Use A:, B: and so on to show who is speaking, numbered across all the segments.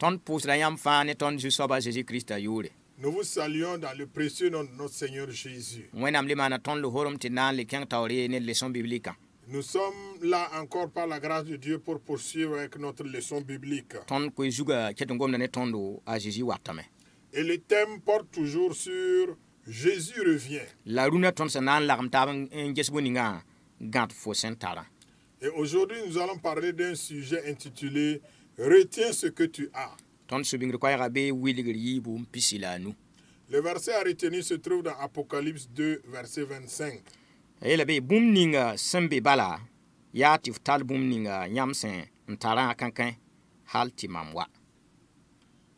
A: Nous vous saluons dans le précieux nom de notre Seigneur Jésus. Nous sommes là encore par la grâce de Dieu pour poursuivre avec notre leçon biblique. Et le thème porte toujours sur Jésus revient. Et aujourd'hui, nous allons parler d'un sujet intitulé Retiens ce que tu as. Le verset à retenir se trouve dans Apocalypse 2, verset 25.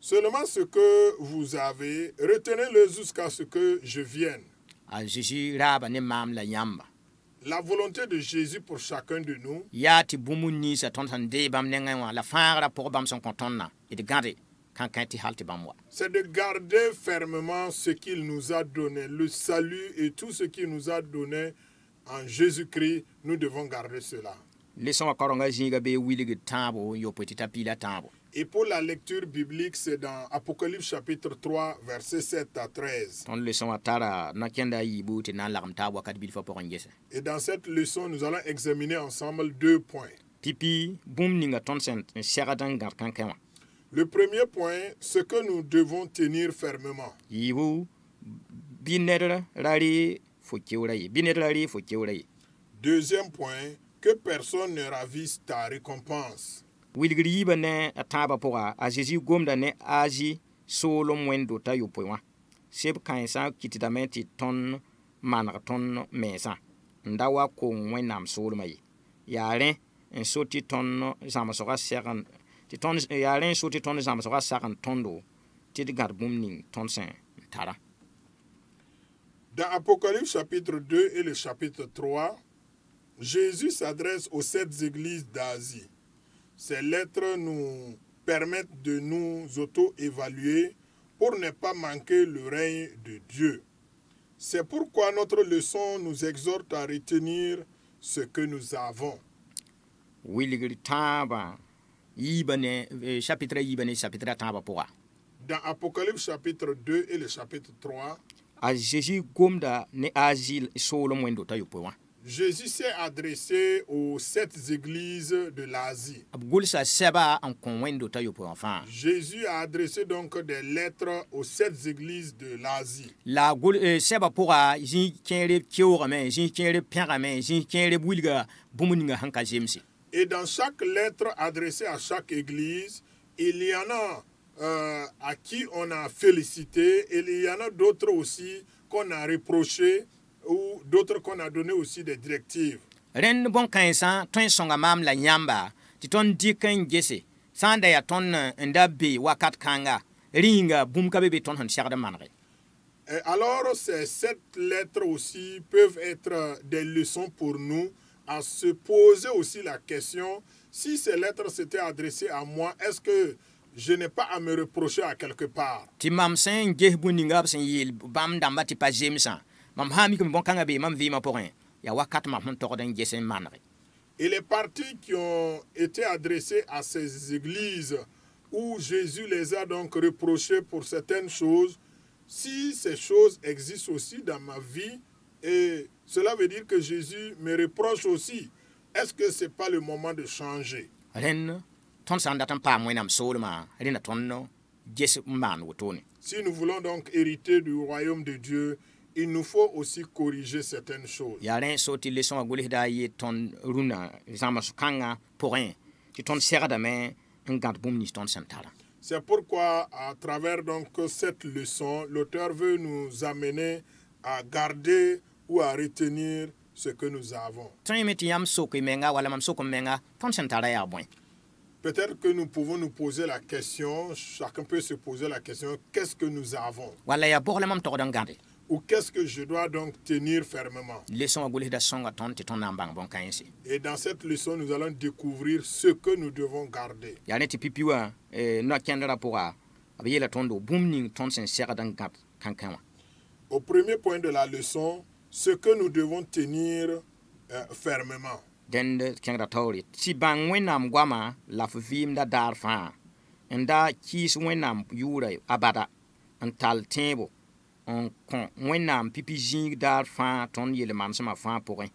A: Seulement ce que vous avez, retenez-le jusqu'à ce que je vienne. La volonté de Jésus pour chacun de nous, c'est de garder fermement ce qu'il nous a donné, le salut et tout ce qu'il nous a donné en Jésus-Christ, nous devons garder cela. Et pour la lecture biblique, c'est dans Apocalypse chapitre 3, versets 7 à 13. Et dans cette leçon, nous allons examiner ensemble 2 points. Le premier point, ce que nous devons tenir fermement. Deuxième point, que personne ne ravisse ta récompense. Dans Apocalypse chapitre 2 et le chapitre 3, Jésus s'adresse aux 7 églises d'Asie. Ces lettres nous permettent de nous auto-évaluer pour ne pas manquer le règne de Dieu. C'est pourquoi notre leçon nous exhorte à retenir ce que nous avons. Dans Apocalypse chapitre 2 et le chapitre 3, Jésus s'est adressé aux 7 églises de l'Asie. Jésus a adressé donc des lettres aux 7 églises de l'Asie. Et dans chaque lettre adressée à chaque église, il y en a à qui on a félicité, et il y en a d'autres aussi qu'on a reproché, ou d'autres qu'on a donné aussi des directives. Et alors, ces 7 lettres aussi peuvent être des leçons pour nous à se poser aussi la question, si ces lettres s'étaient adressées à moi, est-ce que je n'ai pas à me reprocher à quelque part? Et les parties qui ont été adressées à ces églises où Jésus les a donc reprochées pour certaines choses, si ces choses existent aussi dans ma vie, et cela veut dire que Jésus me reproche aussi, est-ce que ce n'est pas le moment de changer? Si nous voulons donc hériter du royaume de Dieu, il nous faut aussi corriger certaines choses. C'est pourquoi, à travers donc cette leçon, l'auteur veut nous amener à garder ou à retenir ce que nous avons. Peut-être que nous pouvons nous poser la question, chacun peut se poser la question, qu'est-ce que nous avons? Ou qu'est-ce que je dois donc tenir fermement? Et dans cette leçon, nous allons découvrir ce que nous devons garder. Au premier point de la leçon, ce que nous devons tenir fermement.
B: n da kiis wẽnnaam yʋʋra abada n tall tẽebo n kõ wẽnnaam pipi zĩig daar fãa tõnd yel-manesmã fãa pʋgẽ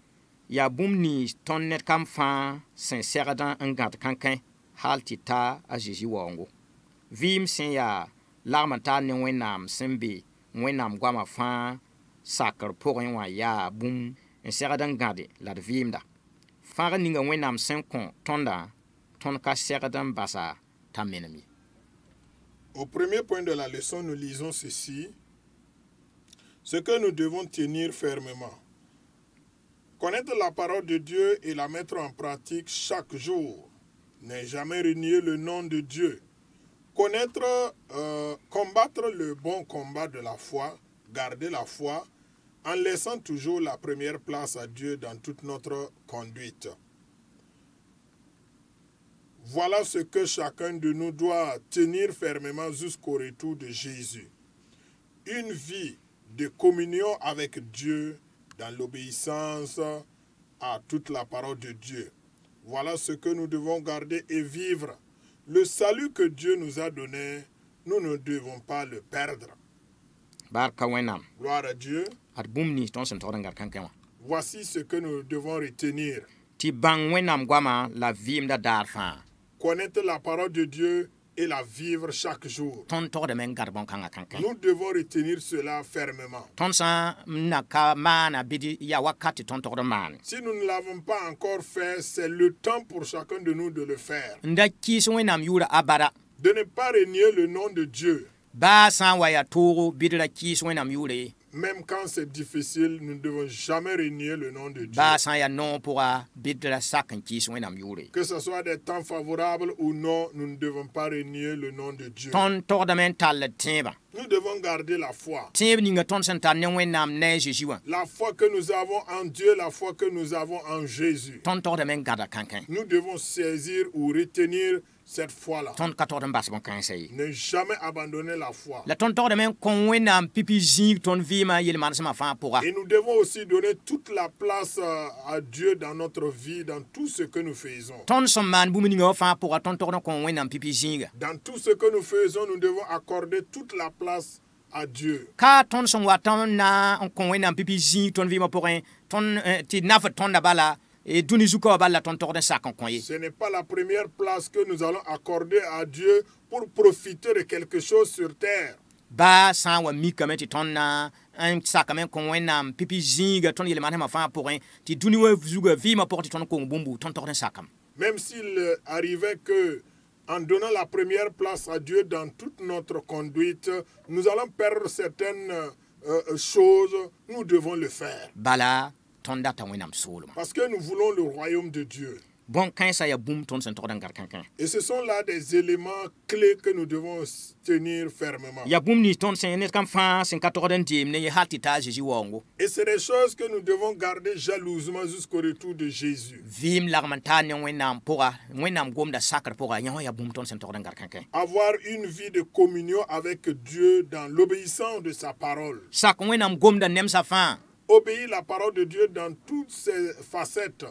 B: yaa bũmb nins tõnd ned kam fãa sẽn segd n gãd kãnkẽ hal tɩ ta a Zeezi waoongo vɩɩm sẽn yaa lagm n taar ne wẽnnaam sẽn be wẽnnaam goamã fãa sakr pʋgẽ wã yaa bũmb n segd n gãde la d vɩɩmda fãag ninga wẽnnaam sẽn kõ tõnda tõnd ka segd n basa t'a menem ye.
A: Au premier point de la leçon, nous lisons ceci. Ce que nous devons tenir fermement. Connaître la parole de Dieu et la mettre en pratique chaque jour. Ne jamais renier le nom de Dieu. Combattre le bon combat de la foi, garder la foi, en laissant toujours la première place à Dieu dans toute notre conduite. Voilà ce que chacun de nous doit tenir fermement jusqu'au retour de Jésus. Une vie de communion avec Dieu dans l'obéissance à toute la parole de Dieu. Voilà ce que nous devons garder et vivre. Le salut que Dieu nous a donné, nous ne devons pas le perdre. Gloire à Dieu. Voici ce que nous devons retenir. Connaître la parole de Dieu et la vivre chaque jour. Nous devons retenir cela fermement. Si nous ne l'avons pas encore fait, c'est le temps pour chacun de nous de le faire. De ne pas renier le nom de Dieu. Même quand c'est difficile, nous ne devons jamais renier le nom de Dieu. Que ce soit des temps favorables ou non, nous ne devons pas renier le nom de Dieu. Nous devons garder la foi. La foi que nous avons en Dieu, la foi que nous avons en Jésus. Nous devons saisir ou retenir cette foi-là. Ne jamais abandonner la foi. Et nous devons aussi donner toute la place à Dieu dans notre vie, dans tout ce que nous faisons. Dans tout ce que nous faisons, nous devons accorder toute la place à Dieu. Ce n'est pas la première place que nous allons accorder à Dieu pour profiter de quelque chose sur terre. Même s'il arrivait que, en donnant la première place à Dieu dans toute notre conduite, nous allons perdre certaines choses, nous devons le faire. Parce que nous voulons le royaume de Dieu. Et ce sont là des éléments clés que nous devons tenir fermement. Et c'est des choses que nous devons garder jalousement jusqu'au retour de Jésus. Avoir une vie de communion avec Dieu dans l'obéissance de sa parole. Obéir la parole de Dieu dans toutes ses facettes.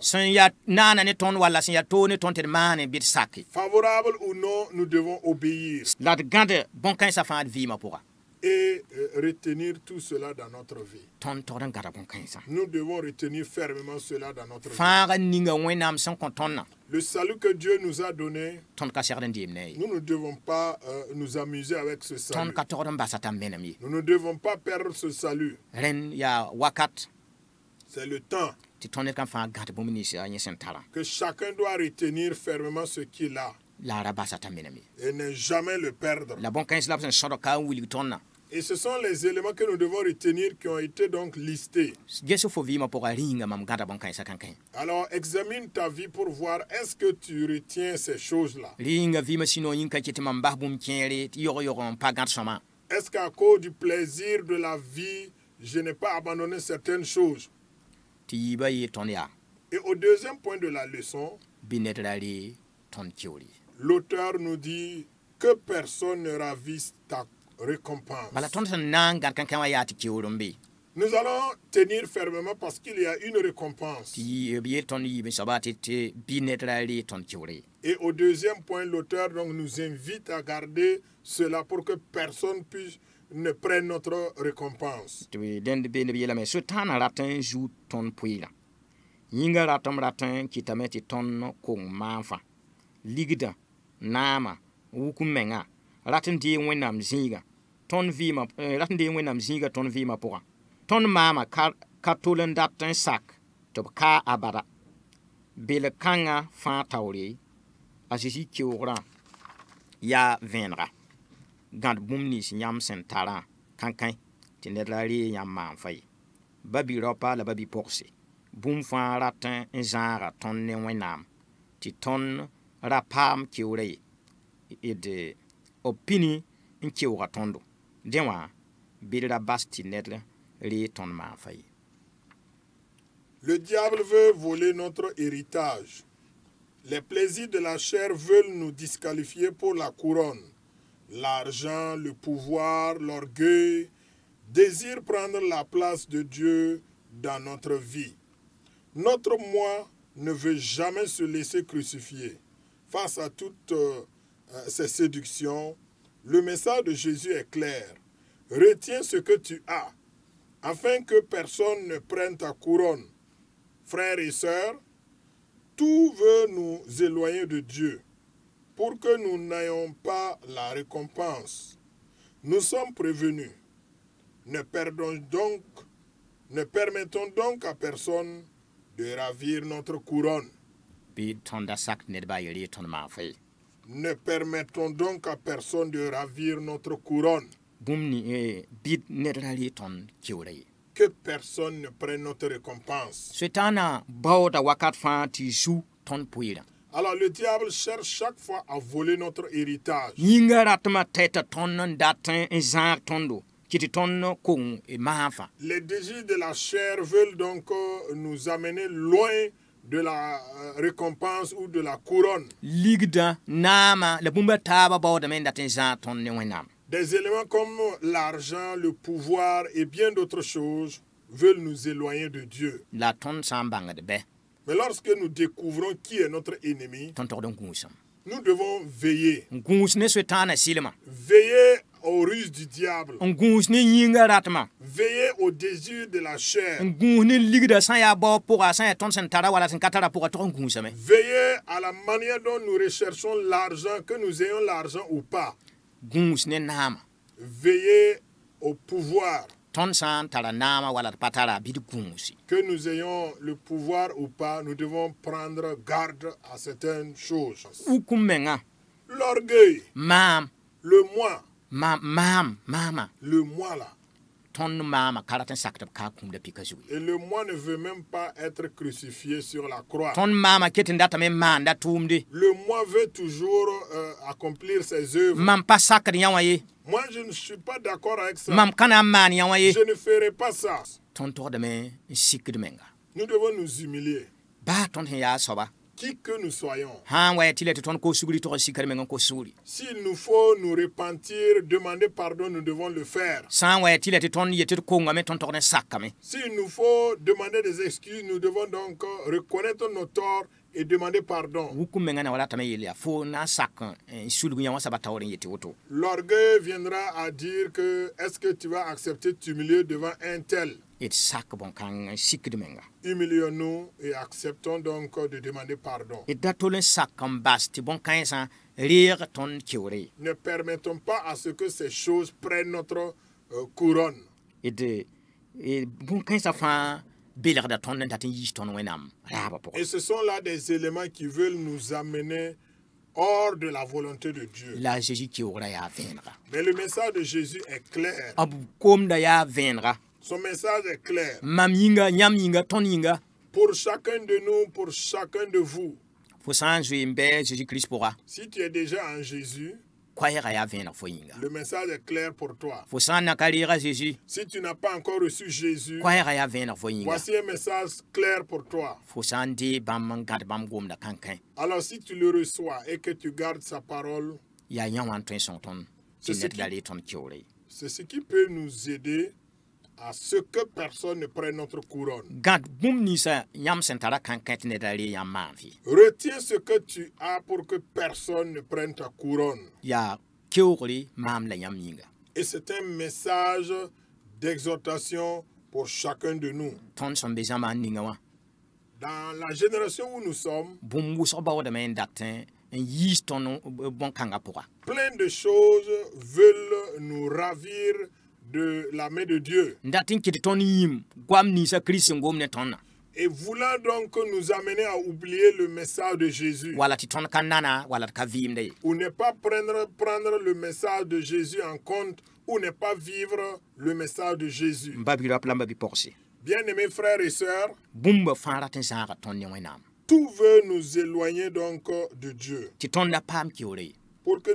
A: Favorable ou non, nous devons obéir. Et retenir tout cela dans notre vie. Nous devons retenir fermement cela dans notre vie. Le salut que Dieu nous a donné, nous ne devons pas nous amuser avec ce salut. Nous ne devons pas perdre ce salut. C'est le temps que chacun doit retenir fermement ce qu'il a et ne jamais le perdre. Et ce sont les éléments que nous devons retenir qui ont été donc listés. Alors examine ta vie pour voir est-ce que tu retiens ces choses-là. Est-ce qu'à cause du plaisir de la vie, je n'ai pas abandonné certaines choses? Et au deuxième point de la leçon, l'auteur nous dit que personne ne ravisse ta récompense. Nous allons tenir fermement parce qu'il y a une récompense.
B: ti bi ton yi be sabati te bi netrali ton kiure
A: Et au deuxième point, l'auteur donc nous invite à garder cela pour que personne puisse ne prenne notre récompense.
B: tu den be ne bi la me so tana ratin ju ton puila yinga ratin kitameti ton ko manfa ligida nama wukumenga ratin di wenam zinga ton vima ratin di wenam zinga ton vima pora ton mama katolen datin sak to ka abada bele kanga fa tawri asisi kiora ya venra gand bumni si nyam sentara kankan tinelari yam manfai babi ropa la babi porsi bum fa ratin zara ton ne wenam ti ton rapam kiore de opini in kiora tondo denwa bidra basti netle ri ton manfai.
A: Le diable veut voler notre héritage. Les plaisirs de la chair veulent nous disqualifier pour la couronne. L'argent, le pouvoir, l'orgueil désirent prendre la place de Dieu dans notre vie. Notre moi ne veut jamais se laisser crucifier. Face à toutes ces séductions, le message de Jésus est clair. Retiens ce que tu as, afin que personne ne prenne ta couronne. Frères et sœurs, tout veut nous éloigner de Dieu pour que nous n'ayons pas la récompense. Nous sommes prévenus. Ne permettons donc à personne de ravir notre couronne. Ne permettons donc à personne de ravir notre couronne. Que personne ne prenne notre récompense. Alors le diable cherche chaque fois à voler notre héritage. Les désirs de la chair veulent donc nous amener loin de la récompense ou de la couronne. Des éléments comme l'argent, le pouvoir et bien d'autres choses veulent nous éloigner de Dieu. Mais lorsque nous découvrons qui est notre ennemi, nous devons veiller. Veiller aux ruses du diable. Veiller aux désirs de la chair. Veiller à la manière dont nous recherchons l'argent, que nous ayons l'argent ou pas. Veiller au pouvoir. Que nous ayons le pouvoir ou pas, nous devons prendre garde à certaines choses. L'orgueil. Le moi. Le moi là. Et le moi ne veut même pas être crucifié sur la croix. Le moi veut toujours accomplir ses œuvres. Moi, je ne suis pas d'accord avec ça. Je ne ferai pas ça. Nous devons nous humilier. Qui que nous soyons. S'il nous faut nous repentir, demander pardon, nous devons le faire. S'il nous faut demander des excuses, nous devons donc reconnaître nos torts et demander pardon. L'orgueil viendra à dire que est-ce que tu vas accepter de t'humilier devant un tel? Humilions-nous et acceptons donc de demander pardon. Ne permettons pas à ce que ces choses prennent notre couronne. Et ce sont là des éléments qui veulent nous amener hors de la volonté de Dieu. Mais le message de Jésus est clair. Son message est clair. Pour chacun de nous, pour chacun de vous. Si tu es déjà en Jésus, le message est clair pour toi. Si tu n'as pas encore reçu Jésus, voici un message clair pour toi. Alors si tu le reçois et que tu gardes sa parole, c'est ce qui peut nous aider à ce que personne ne prenne notre couronne.
B: Gad bum nisa yam sentara kan ket ne dali yam manfi.
A: Retiens ce que tu as pour que personne ne prenne ta couronne.
B: Ya keuri mam la yam yinga.
A: Et c'est un message d'exhortation pour chacun de nous.
B: Ton son bezama ninga wa.
A: Dans la génération où nous sommes,
B: Bum wuso ba wada men datin en yis ton bon kanga pourra.
A: plein de choses veulent nous ravir de la main de Dieu.
B: Ndatin kiti ton yim gwam nisa Christ ngom ne tonna.
A: Et voulant donc nous amener à oublier le message de Jésus.
B: Wala ti ton kanana wala ka vim de.
A: Ou ne pas prendre le message de Jésus en compte, ou ne pas vivre le message de Jésus.
B: Mbabi rap lamba bi porsi.
A: Bien-aimés frères et sœurs,
B: Bumba fara tin sara ton ne wenam.
A: tout veut nous éloigner donc de Dieu.
B: Ti ton na pam kiore.
A: Pour que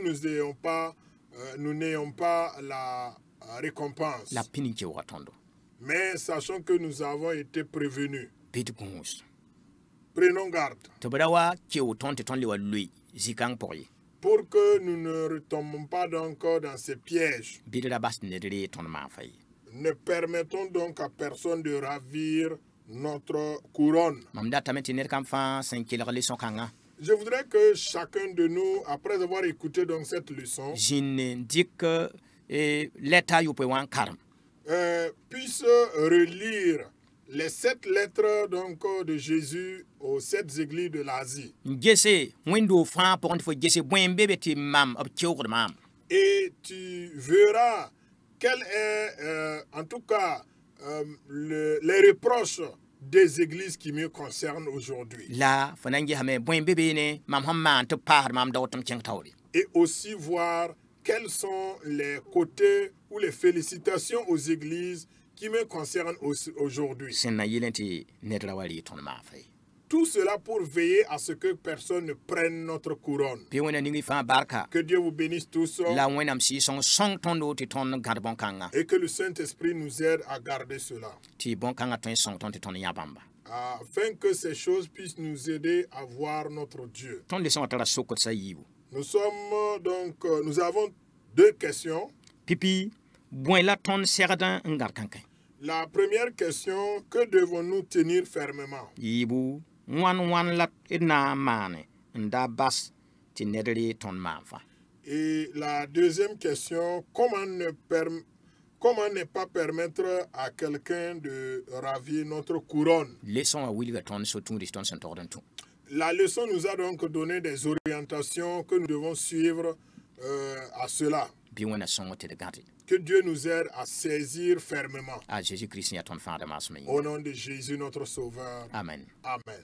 A: nous n'ayons pas la récompense.
B: La pini ki watondo.
A: Mais sachons que nous avons été prévenus.
B: Pit gungus.
A: Prenons garde
B: To brawa ki woton te ton le walui zikang pori.
A: pour que nous ne retombons pas donc dans ces pièges.
B: Bidra bas ne dere ton ma fay.
A: Ne permettons donc à personne de ravir notre couronne.
B: Mam data meti ner kam fa sen ki le son kanga.
A: Je voudrais que chacun de nous, après avoir écouté donc cette leçon,
B: Jin dik leta yu pe wan karam.
A: puisse relire les 7 lettres donc de Jésus aux 7 églises de l'Asie.
B: Gese window fa pour fo gese boen bebe ti mam ob kiogr mam.
A: Et tu verras quel est en tout cas les reproches des églises qui me concernent aujourd'hui.
B: La fanangi hame boen bebe ne mam hamman to par mam dawtum cheng tawri.
A: Et aussi voir quels sont les côtés ou les félicitations aux églises qui me concernent aujourd'hui.
B: Sen na yelenti nedra wali ton ma fay.
A: Tout cela pour veiller à ce que personne ne prenne notre couronne.
B: Pi wona ningi fa barka.
A: Que Dieu vous bénisse tous
B: La wenam si song ton do ti ton garbon kanga.
A: et que le Saint-Esprit nous aide à garder cela,
B: Ti bon kanga ton song ton ti ton yabamba.
A: afin que ces choses puissent nous aider à voir notre Dieu.
B: Ton leson tara sokot sa yibu.
A: Nous avons 2 questions.
B: Pipi boen la ton serdan ngar kankan.
A: La première question, que devons-nous tenir fermement?
B: Yibu wan la ina mane nda bas ti nedri ton mafa.
A: Et la deuxième question, comment ne pas permettre à quelqu'un de ravir notre couronne?
B: Leson a wilga ton so tun ton sen torden tu.
A: La leçon nous a donc donné des orientations que nous devons suivre à cela.
B: Bi wona songo te de gati.
A: Que Dieu nous aide à saisir fermement.
B: A Jésus Christ ya ton fa de masme.
A: Au nom de Jésus, notre Sauveur.
B: Amen.
A: Amen.